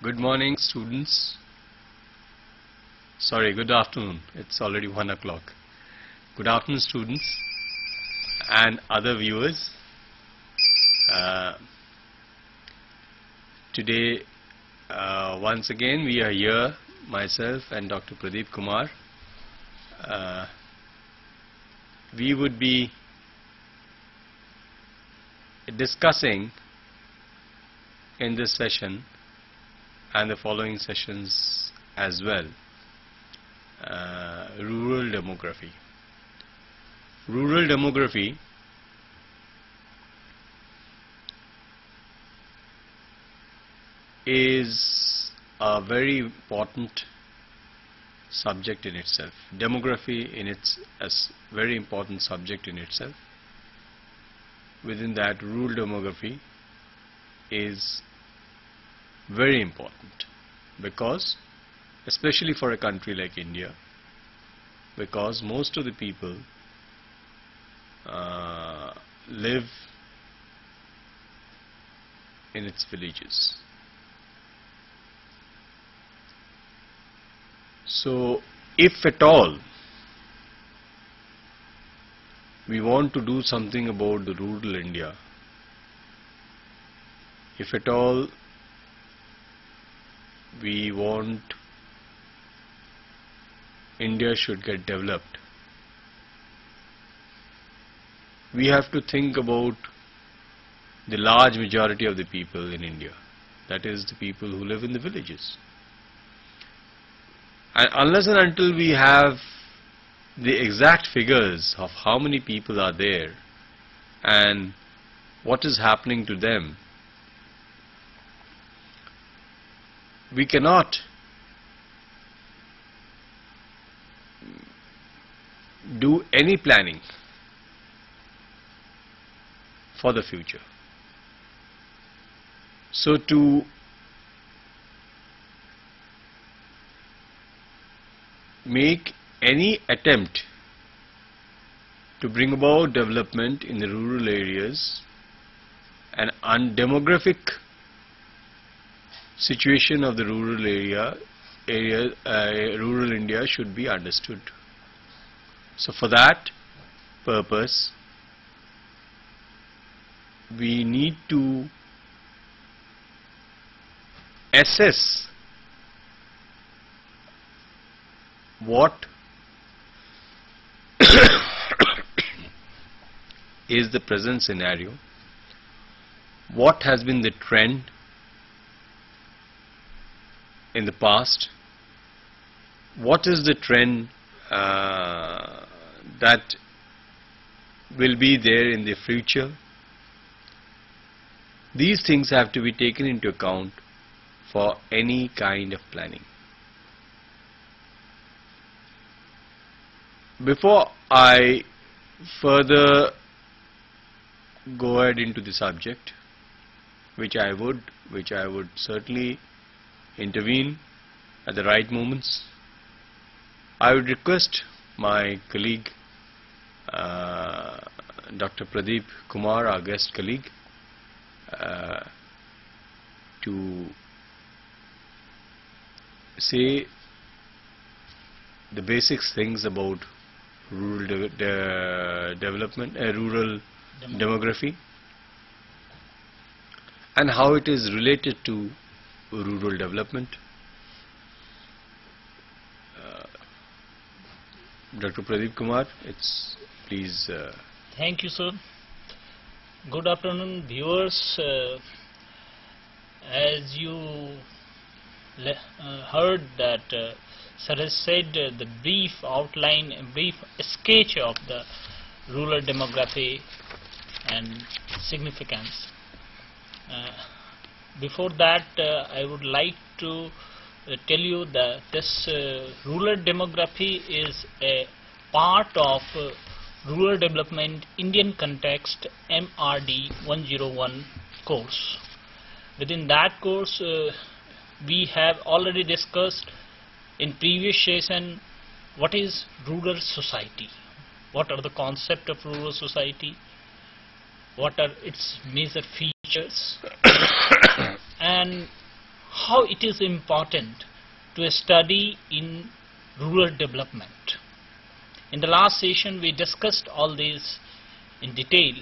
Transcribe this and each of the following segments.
Good morning, students. Sorry, good afternoon. It's already 1 o'clock. Good afternoon, students and other viewers. Today, once again, we are here, myself and Dr. Pradeep Kumar. We would be discussing in this session and the following sessions as well, rural demography. Rural demography is a very important subject in itself. Demography in its as very important subject in itself. Within that, rural demography is very important because, especially for a country like India, because most of the people live in its villages. So, if at all we want to do something about the rural India, if at all we want India should get developed, we have to think about the large majority of the people in India, that is the people who live in the villages. And unless and until we have the exact figures of how many people are there and what is happening to them, we cannot do any planning for the future. So to make any attempt to bring about development in the rural areas, and demographic situation of the rural rural India should be understood. So for that purpose, we need to assess what is the present scenario, what has been the trend in the past, what is the trend that will be there in the future. These things have to be taken into account for any kind of planning. Before I further go ahead into the subject, which I would certainly intervene at the right moments, I would request my colleague Dr. Pradeep Kumar, our guest colleague, to say the basic things about rural development, rural demography, and how it is related to rural development. Dr. Pradeep Kumar, please. Thank you, sir. Good afternoon, viewers. As you heard that sir has said the brief outline, brief sketch of the rural demography and significance. Before that, I would like to tell you that this rural demography is a part of Rural Development Indian Context MRD 101 course. Within that course, we have already discussed in previous session what is rural society, what are the concept of rural society, what are its major features, and how it is important to study in rural development. In the last session we discussed all these in detail,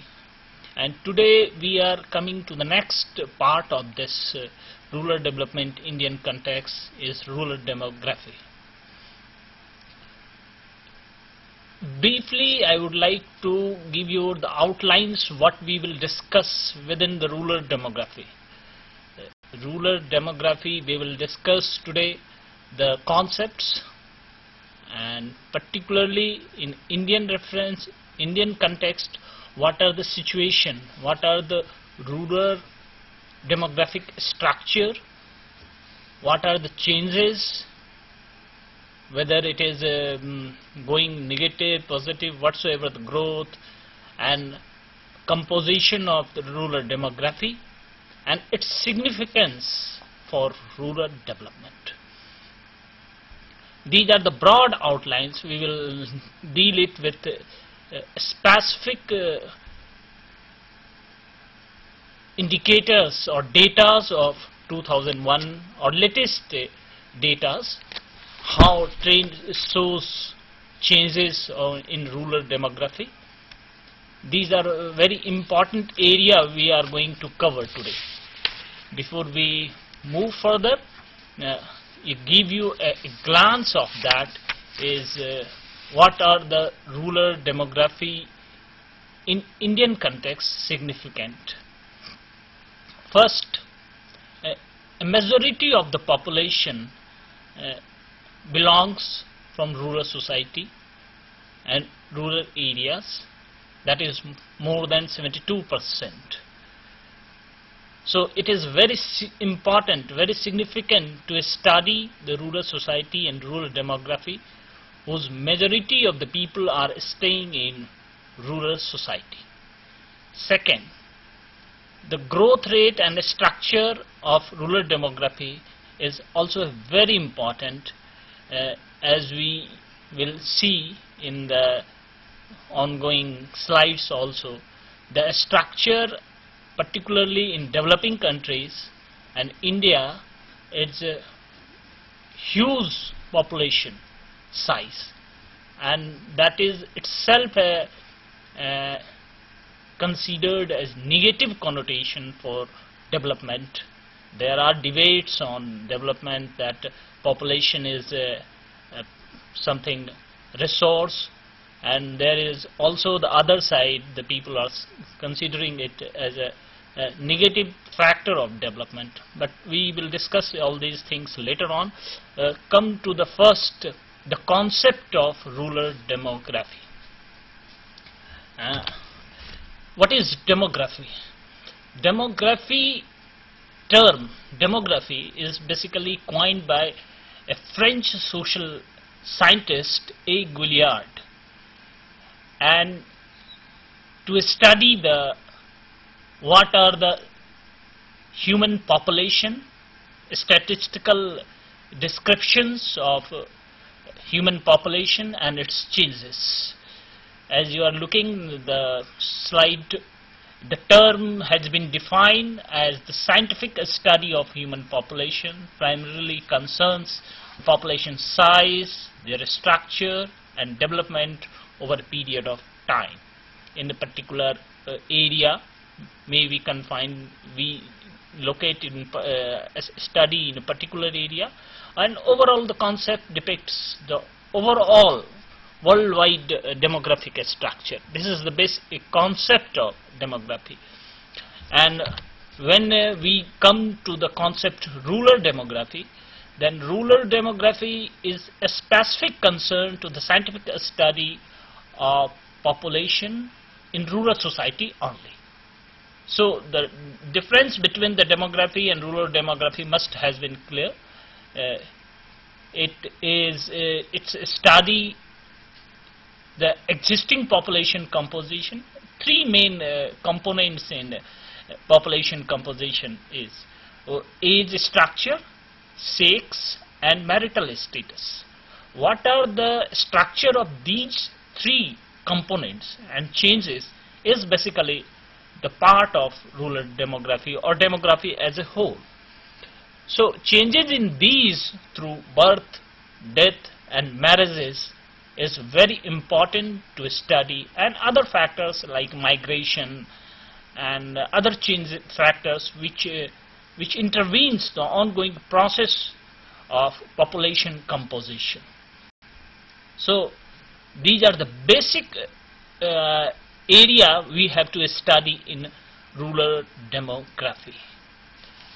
and today we are coming to the next part of this rural development Indian context is rural demography. Briefly, I would like to give you the outlines what we will discuss within the rural demography. Rural demography, we will discuss today the concepts, and particularly in Indian reference, Indian context, what are the situation, what are the rural demographic structure, what are the changes, whether it is going negative, positive, whatsoever the growth and composition of the rural demography and its significance for rural development. These are the broad outlines. We will deal it with specific indicators or datas of 2001 or latest datas, how trend shows changes in rural demography. These are a very important area we are going to cover today. Before we move further, it give you a glance of that is what are the rural demography in Indian context significant. First, a majority of the population belongs from rural society and rural areas, that is more than 72%. So it is very important, very significant to study the rural society and rural demography whose majority of the people are staying in rural society. Second, the growth rate and the structure of rural demography is also very important, as we will see in the ongoing slides also. The structure, particularly in developing countries and India, it's a huge population size, and that is itself considered as negative connotation for development. There are debates on development that population is something resource, and there is also the other side, the people are considering it as a negative factor of development, but we will discuss all these things later on. Come to the first, the concept of rural demography. What is demography? Demography term, demography is basically coined by a French social scientist, A. Guillard, and to study the what are the human population, statistical descriptions of human population and its changes. As you are looking the slide, the term has been defined as the scientific study of human population, primarily concerns population size, their structure and development over a period of time in a particular area. May we confine, we locate in a study in a particular area, and overall the concept depicts the overall worldwide demographic structure. This is the basic concept of demography. And when we come to the concept rural demography, then rural demography is a specific concern to the scientific study of population in rural society only. So the difference between the demography and rural demography must has been clear. It's a study the existing population composition. Three main components in population composition is age structure, sex and marital status. What are the structure of these three components and changes is basically the part of rural demography or demography as a whole. So changes in these through birth, death and marriages is very important to study, and other factors like migration and other change factors which intervenes the ongoing process of population composition. So these are the basic area we have to study in rural demography.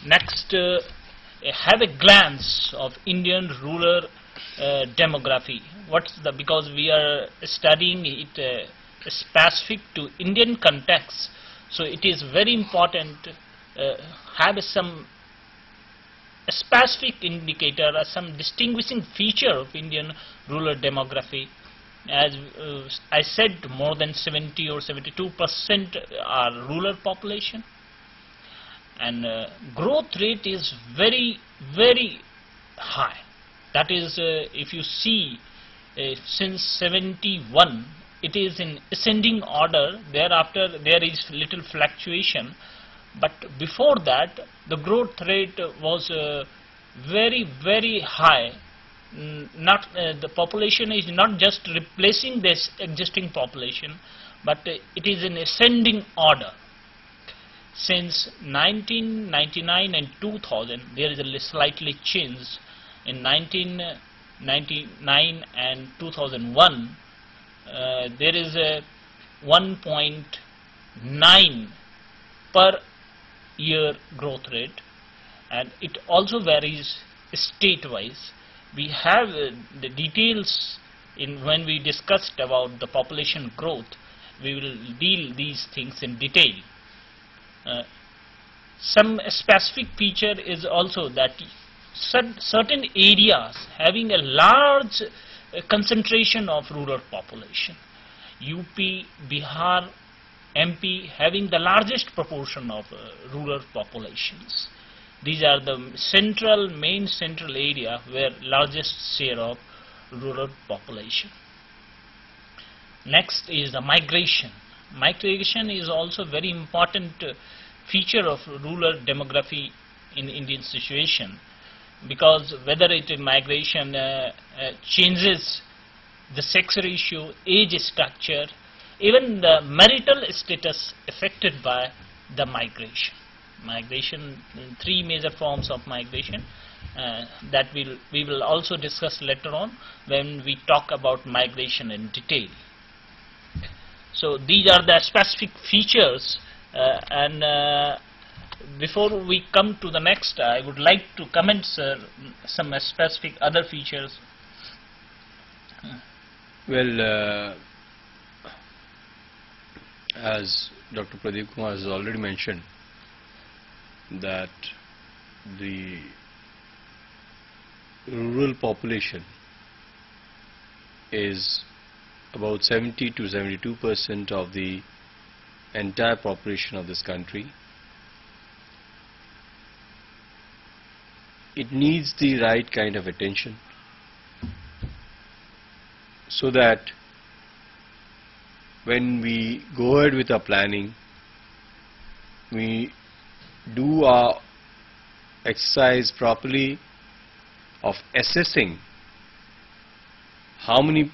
Next, have a glance of Indian rural demography. What's the, because we are studying it specific to Indian context, so it is very important have some specific indicator or some distinguishing feature of Indian rural demography. As I said, more than 70 or 72% are rural population, and growth rate is very high. That is, if you see since 71, it is in ascending order. Thereafter there is little fluctuation, but before that the growth rate was very high. Not the population is not just replacing this existing population, but it is in ascending order. Since 1999 and 2000 there is a slightly change. In 1999 and 2001 there is a 1.9 per year growth rate, and it also varies state wise. We have the details in when we discussed about the population growth. We will deal these things in detail. Some specific feature is also that certain areas having a large concentration of rural population. UP, Bihar, MP having the largest proportion of rural populations. These are the main central area where largest share of rural population. Next is the migration. Migration is also very important feature of rural demography in Indian situation, because whether it is migration changes the sex ratio, age structure, even the marital status affected by the migration. Migration, three major forms of migration that we will also discuss later on when we talk about migration in detail. So these are the specific features, and before we come to the next, I would like to comment some specific other features. Well, as Dr. Pradeep Kumar has already mentioned, that the rural population is about 70 to 72% of the entire population of this country. It needs the right kind of attention so that when we go ahead with our planning, we do our exercise properly of assessing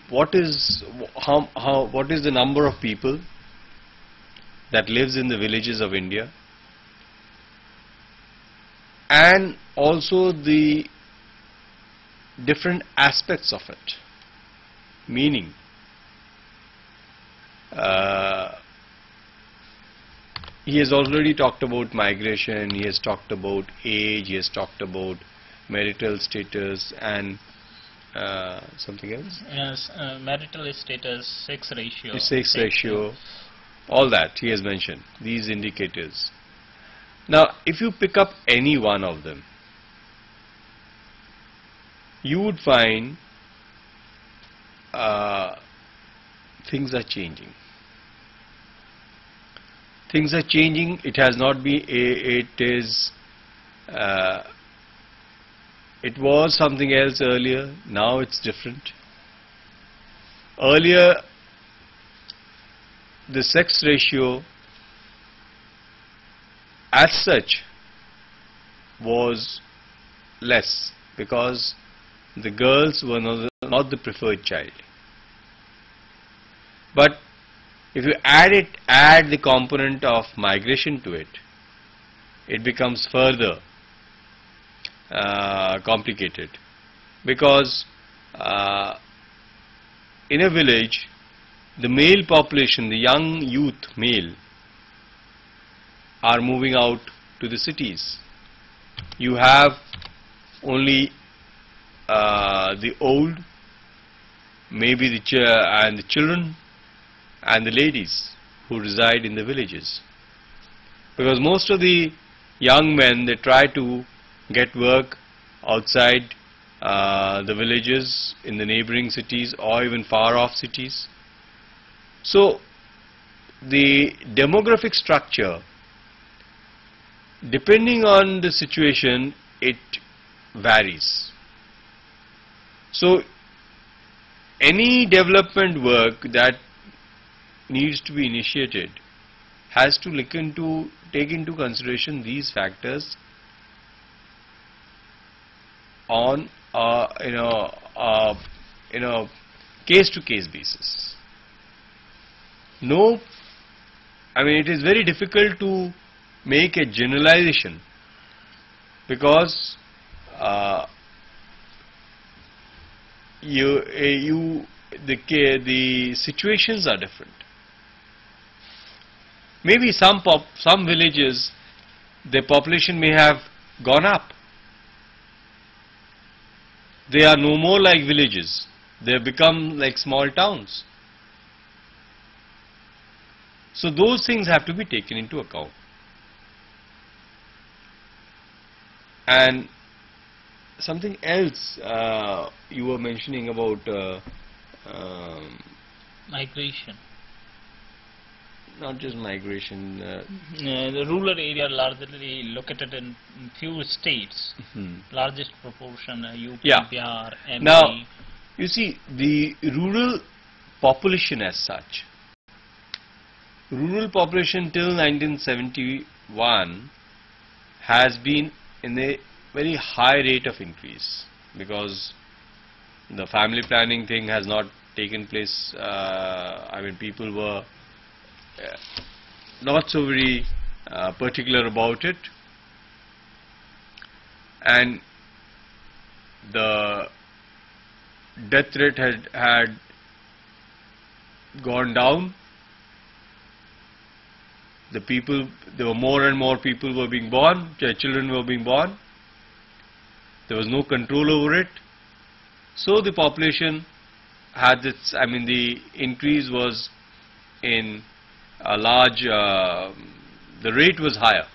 what is the number of people that lives in the villages of India, and also the different aspects of it, meaning he has already talked about migration, he has talked about age, he has talked about marital status and something else? Yes, marital status, sex ratio. Sex ratio, all that he has mentioned, these indicators. Now, if you pick up any one of them, you would find things are changing. Things are changing. It has not been. It was something else earlier. Now it's different. Earlier, the sex ratio as such was less because the girls were not the preferred child. But if you add the component of migration to it, it becomes further complicated, because in a village, the male population, the young youth male, are moving out to the cities. You have only the old, maybe the children and the ladies who reside in the villages, because most of the young men, they try to get work outside the villages, in the neighboring cities or even far off cities. So the demographic structure, depending on the situation, it varies. So any development work that needs to be initiated has to take into consideration these factors on case-to-case basis. No, I mean, it is very difficult to make a generalization, because the situations are different. Maybe some villages, their population may have gone up. They are no more like villages. They have become like small towns. So those things have to be taken into account. And something else you were mentioning about migration. Not just migration. The rural area largely located in few states, largest proportion UP, Bihar, MP. Now, you see, the rural population as such, rural population till 1971 has been in a very high rate of increase, because the family planning thing has not taken place. I mean, people were not so very particular about it, and the death rate had gone down. There were more and more people were being born, children were being born. There was no control over it. So the population had its, I mean, the increase was in a large, the rate was higher.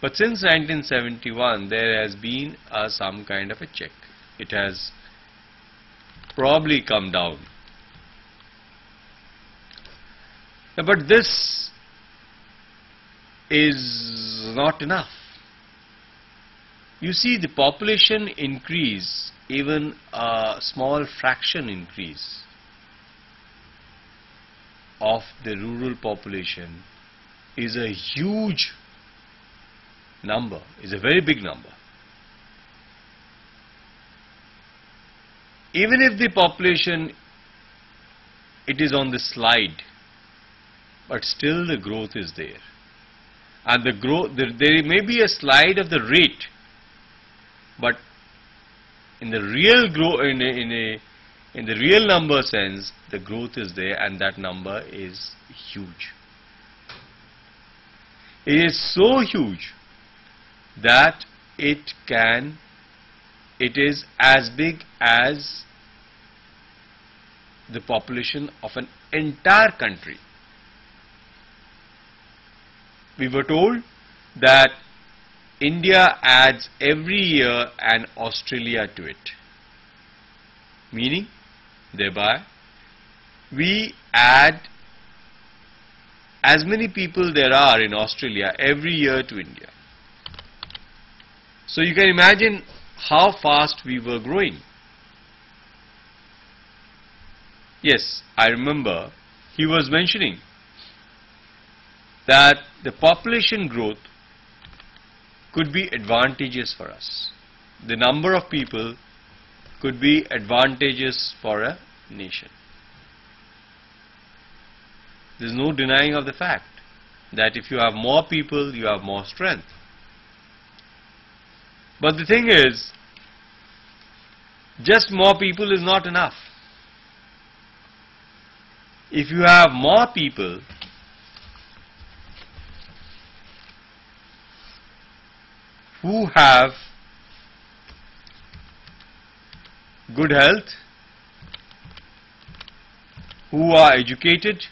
But since 1971, there has been some kind of a check. It has probably come down. But this is not enough. You see, the population increase, even a small fraction increase of the rural population, is a huge number, is a very big number. Even if the population, it is on the slide, but still the growth is there. And the growth, there may be a slide of the rate, but in the real growth, in the real number sense, the growth is there, and that number is huge. It is so huge that it is as big as the population of an entire country. We were told that India adds every year an Australia to it, meaning thereby we add as many people there are in Australia every year to India. So you can imagine how fast we were growing. Yes, I remember he was mentioning that the population growth could be advantageous for us. The number of people could be advantageous for a nation. There is no denying of the fact that if you have more people, you have more strength. But the thing is, just more people is not enough. If you have more people who have good health, who are educated,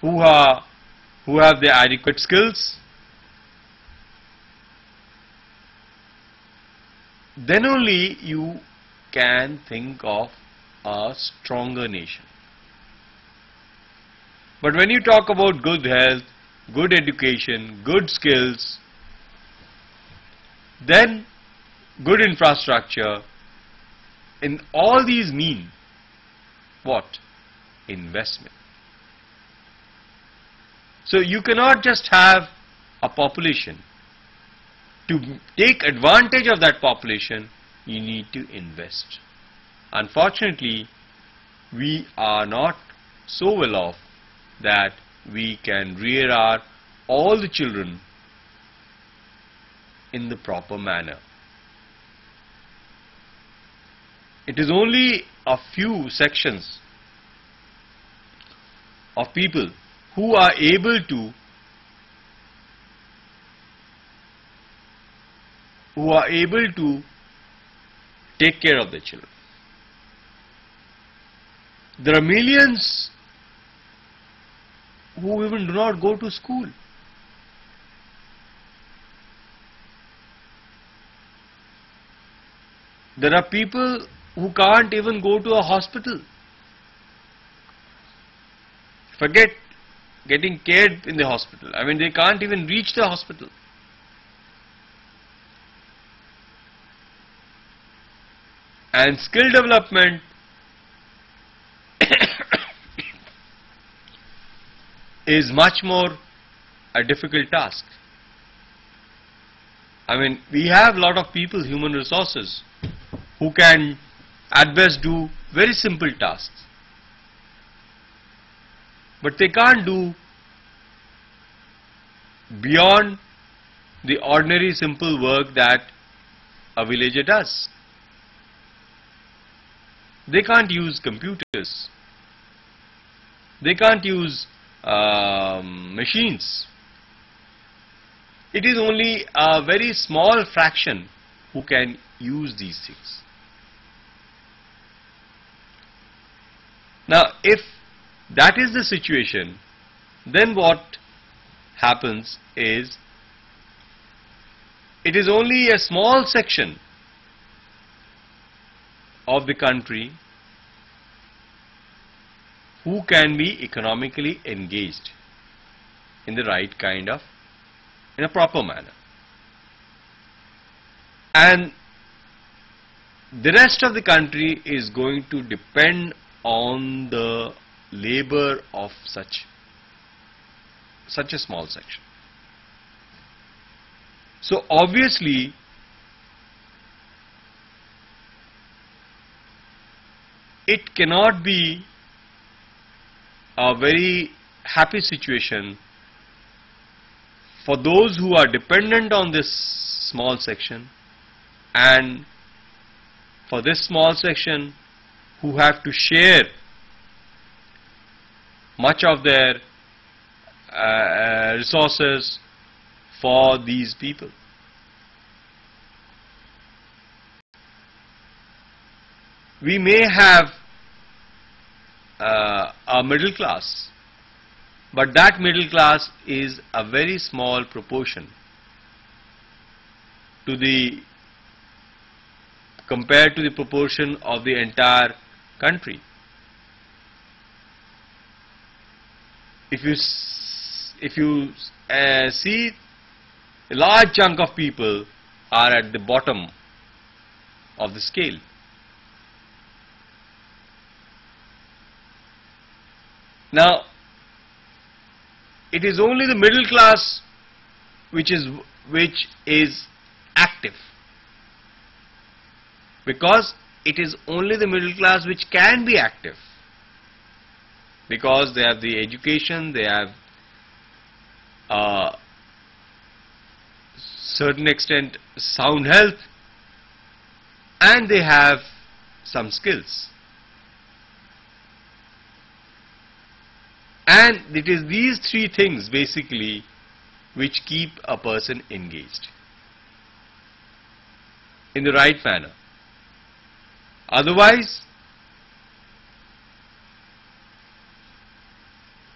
who have the adequate skills, then only you can think of a stronger nation. But when you talk about good health, good education, good skills, then good infrastructure, in all these mean what? Investment. So you cannot just have a population. To take advantage of that population, you need to invest. Unfortunately, we are not so well off that we can rear all the children in the proper manner. It is only a few sections of people who are able to take care of the children. There are millions who even do not go to school. There are people who can't even go to a hospital. Forget getting cared in the hospital. I mean, they can't even reach the hospital. And skill development is much more a difficult task. I mean, we have a lot of people, human resources, who can at best do very simple tasks. But they can't do beyond the ordinary simple work that a villager does. They can't use computers. They can't use machines. It is only a very small fraction who can use these things. Now, if that is the situation, then what happens is, it is only a small section of the country who can be economically engaged in the right kind of, in a proper manner. And the rest of the country is going to depend on the labor of such a small section. So obviously, it cannot be a very happy situation for those who are dependent on this small section, and for this small section who have to share much of their resources for these people. We may have a middle class, but that middle class is a very small proportion to the, compared to the proportion of the entire country. If you see, a large chunk of people are at the bottom of the scale. Now, it is only the middle class which is active, because it is only the middle class which can be active, because they have the education, they have certain extent sound health, and they have some skills. And it is these three things basically which keep a person engaged in the right manner. Otherwise,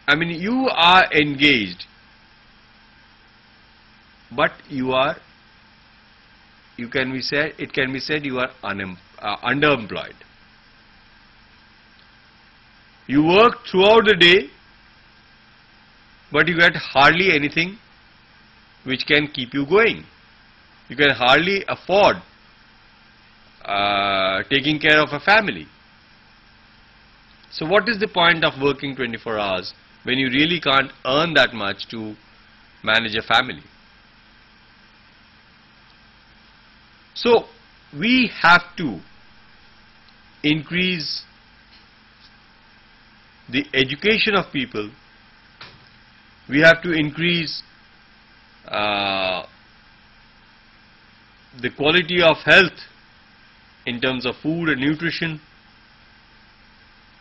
I mean, you are engaged, but it can be said you are underemployed. You work throughout the day, but you get hardly anything which can keep you going. You can hardly afford taking care of a family. So what is the point of working 24 hours when you really can't earn that much to manage a family? So we have to increase the education of people. We have to increase the quality of health in terms of food and nutrition,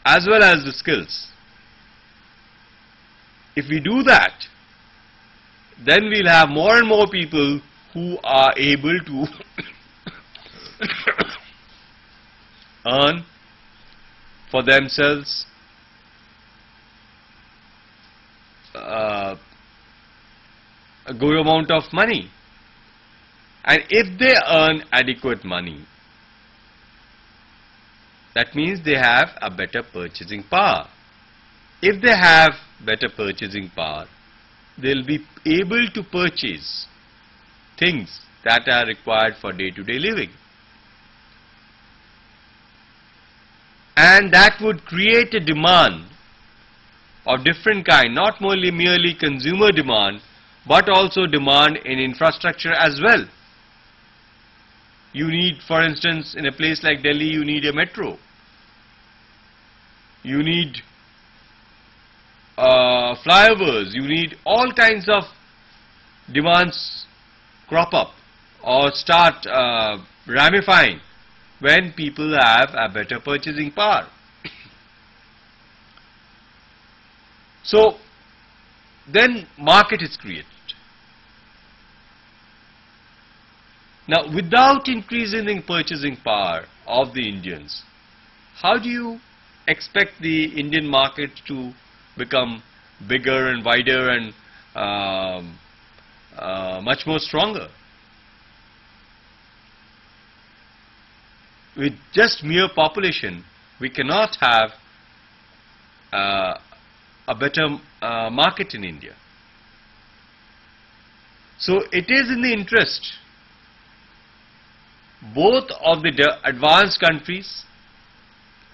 as well as the skills. If we do that, then we'll have more and more people who are able to earn for themselves a good amount of money. And if they earn adequate money, that means they have a better purchasing power. If they have better purchasing power, they'll be able to purchase things that are required for day-to-day living. And that would create a demand of different kind, not merely consumer demand, but also demand in infrastructure as well. You need, for instance, in a place like Delhi, you need a metro. You need flyovers. You need all kinds of demands crop up or start ramifying when people have a better purchasing power. So then market is created. Now, without increasing the purchasing power of the Indians, how do you expect the Indian market to become bigger and wider and much more stronger? With just mere population, we cannot have a better market in India. So it is in the interest both of the advanced countries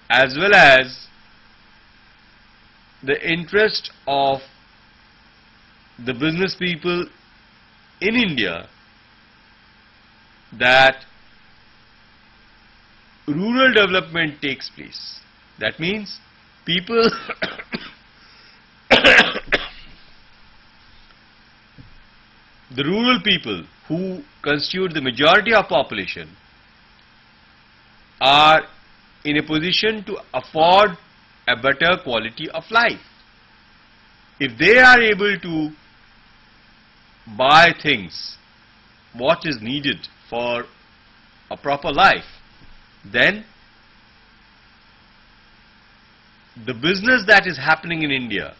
as well as the interest of the business people in India that rural development takes place. That means people the rural people who constitute the majority of population are in a position to afford a better quality of life. If they are able to buy things, what is needed for a proper life, then the business that is happening in India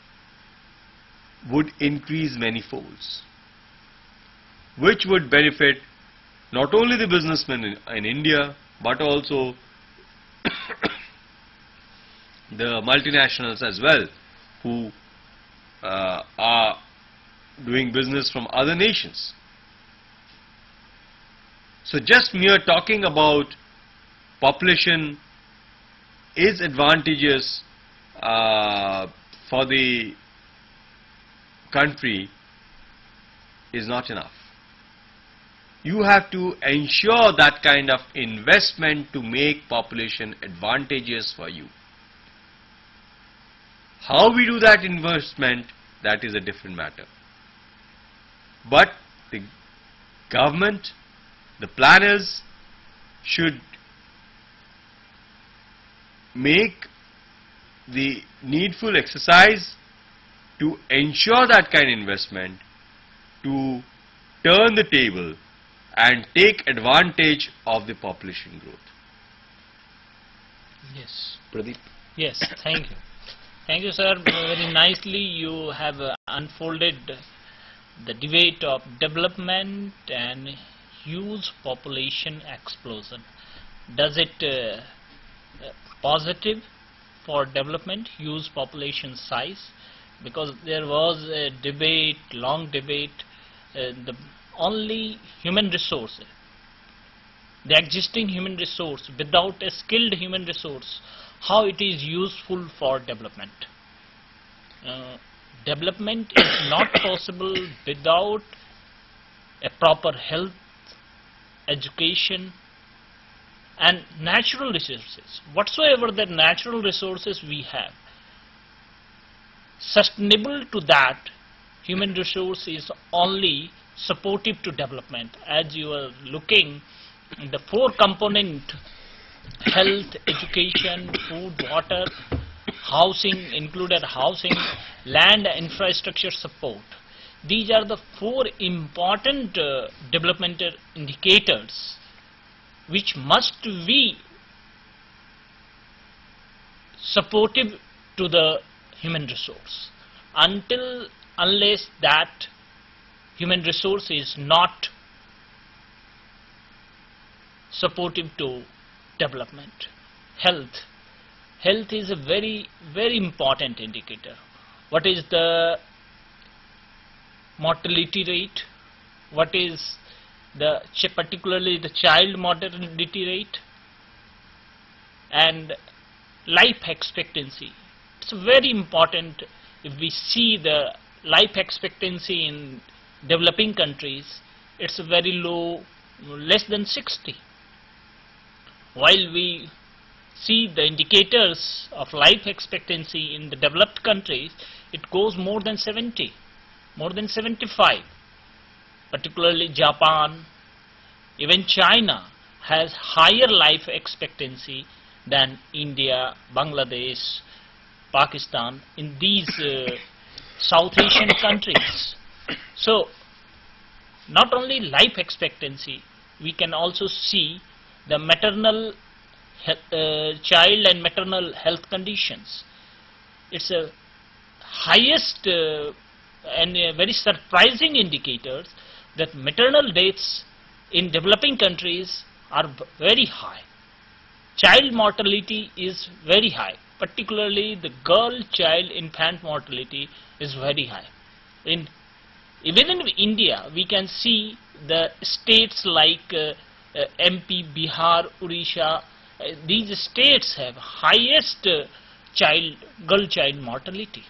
would increase many folds, which would benefit not only the businessmen in India, but also the multinationals as well, who are doing business from other nations. So just mere talking about population is advantageous for the country is not enough. You have to ensure that kind of investment to make population advantageous for you. How we do that investment, that is a different matter. But the government, the planners should make the needful exercise to ensure that kind of investment, to turn the table and take advantage of the population growth. Yes. Pradeep. Yes, thank you. Thank you, sir. Very nicely you have unfolded the debate of development and huge population explosion. Does it positive for development, huge population size? Because there was a debate, long debate, the only human resource, the existing human resource, without a skilled human resource, how it is useful for development. Development is not possible without a proper health, education and natural resources. Whatsoever the natural resources we have, sustainable to that human resource is only supportive to development. As you are looking, the four component: health, education, food, water, housing, included housing, land infrastructure support. These are the four important developmental indicators which must be supportive to the human resource. Unless that human resource is not supportive to development. Health is a very, very important indicator. What is the mortality rate? What is the particularly the child mortality rate? And life expectancy. It's very important. If we see the life expectancy in developing countries, it's very low, less than 60. While we see the indicators of life expectancy in the developed countries, it goes more than 70, more than 75. Particularly Japan, even China has higher life expectancy than India, Bangladesh, Pakistan, in these South Asian countries. So, not only life expectancy, we can also see the maternal child and maternal health conditions. It's a highest and very surprising indicators that maternal deaths in developing countries are very high. Child mortality is very high, particularly the girl child infant mortality is very high. Even in India, we can see the states like MP, Bihar, Odisha, these states have highest girl child mortality.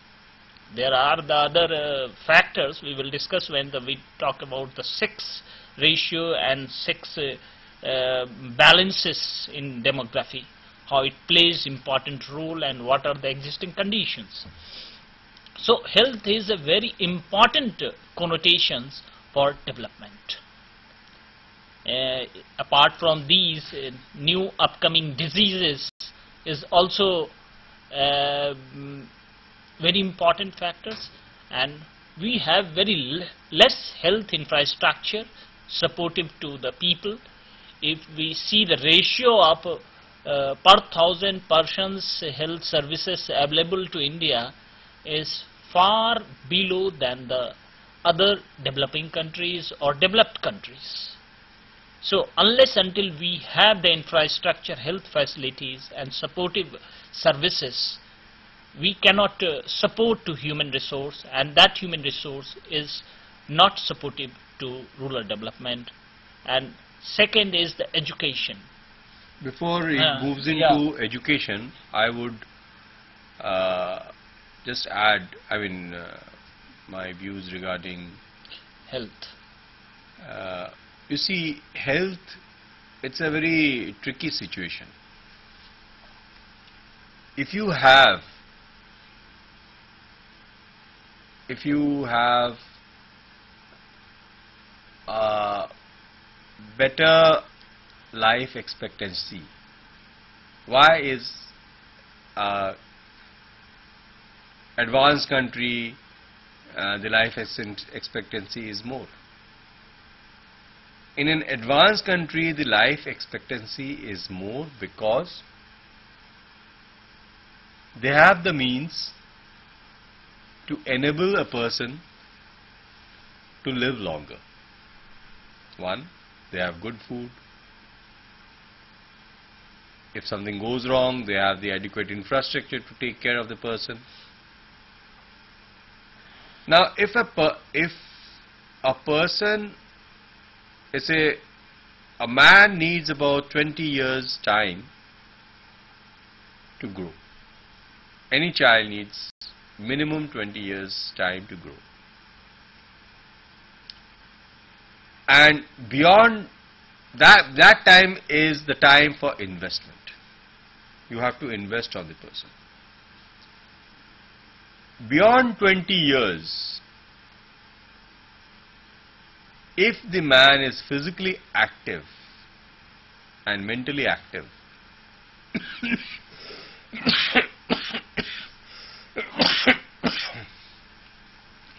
There are the other factors we will discuss when we talk about the sex ratio and sex balances in demography, how it plays important role and what are the existing conditions. So health is a very important connotations for development. Apart from these, new upcoming diseases is also very important factors, and we have very less health infrastructure supportive to the people. If we see the ratio of per 1,000 persons health services available to India is far below than the other developing countries or developed countries. So unless until we have the infrastructure, health facilities and supportive services, we cannot support to human resource, and that human resource is not supportive to rural development. And second is the education. Before it moves into education, I would just add, my views regarding health. You see, health, it's a very tricky situation. If you have a better life expectancy, why is advanced country the life expectancy is more? In an advanced country, the life expectancy is more because they have the means to enable a person to live longer. One, they have good food. If something goes wrong, they have the adequate infrastructure to take care of the person. Now, if a person, let's say a man needs about 20 years time to grow. Any child needs minimum 20 years time to grow. And beyond that time is the time for investment. You have to invest on the person. Beyond 20 years, if the man is physically active and mentally active,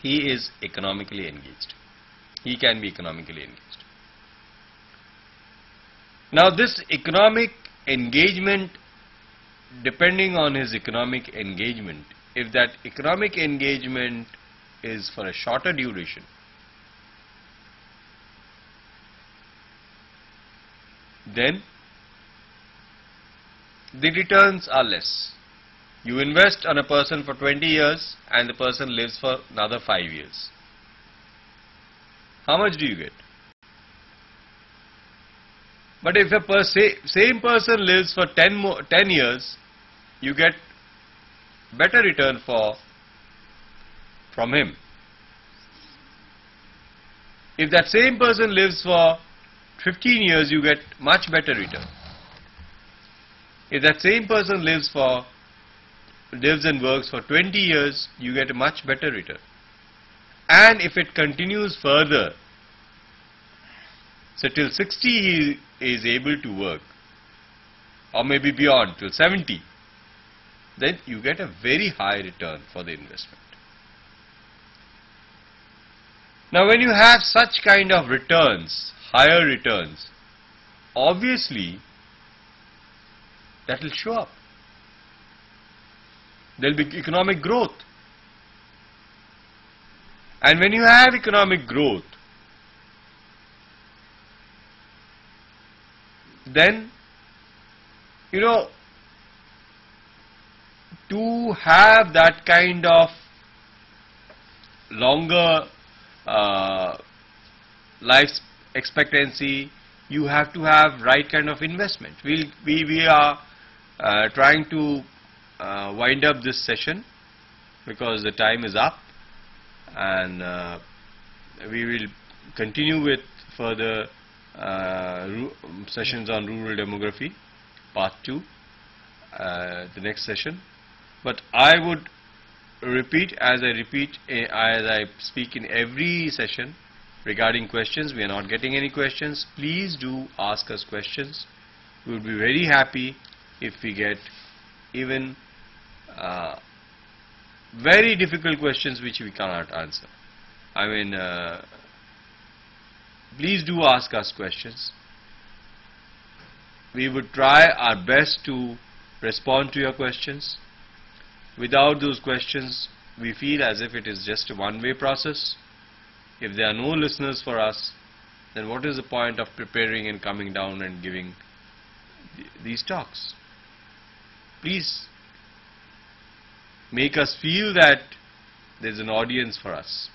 he is economically engaged. He can be economically engaged. Now, this economic engagement, depending on his economic engagement, if that economic engagement is for a shorter duration, then the returns are less. You invest on a person for 20 years and the person lives for another 5 years. How much do you get? But if a same person lives for 10 years, you get better return from him. If that same person lives for 15 years, you get much better return. If that same person lives and works for 20 years, you get a much better return. And if it continues further, so till 60 he is able to work, or maybe beyond, till 70, then you get a very high return for the investment. Now, when you have such kind of returns, higher returns, obviously that will show up. There will be economic growth. And when you have economic growth, then, you know, to have that kind of longer life expectancy, you have to have right kind of investment. We are trying to wind up this session because the time is up, and we will continue with further sessions on rural demography, part 2, the next session. But I would repeat, as I speak in every session regarding questions. We are not getting any questions. Please do ask us questions. We would be very happy if we get even very difficult questions which we cannot answer. I mean, please do ask us questions. We would try our best to respond to your questions. Without those questions, we feel as if it is just a one-way process. If there are no listeners for us, then what is the point of preparing and coming down and giving these talks? Please make us feel that there is an audience for us.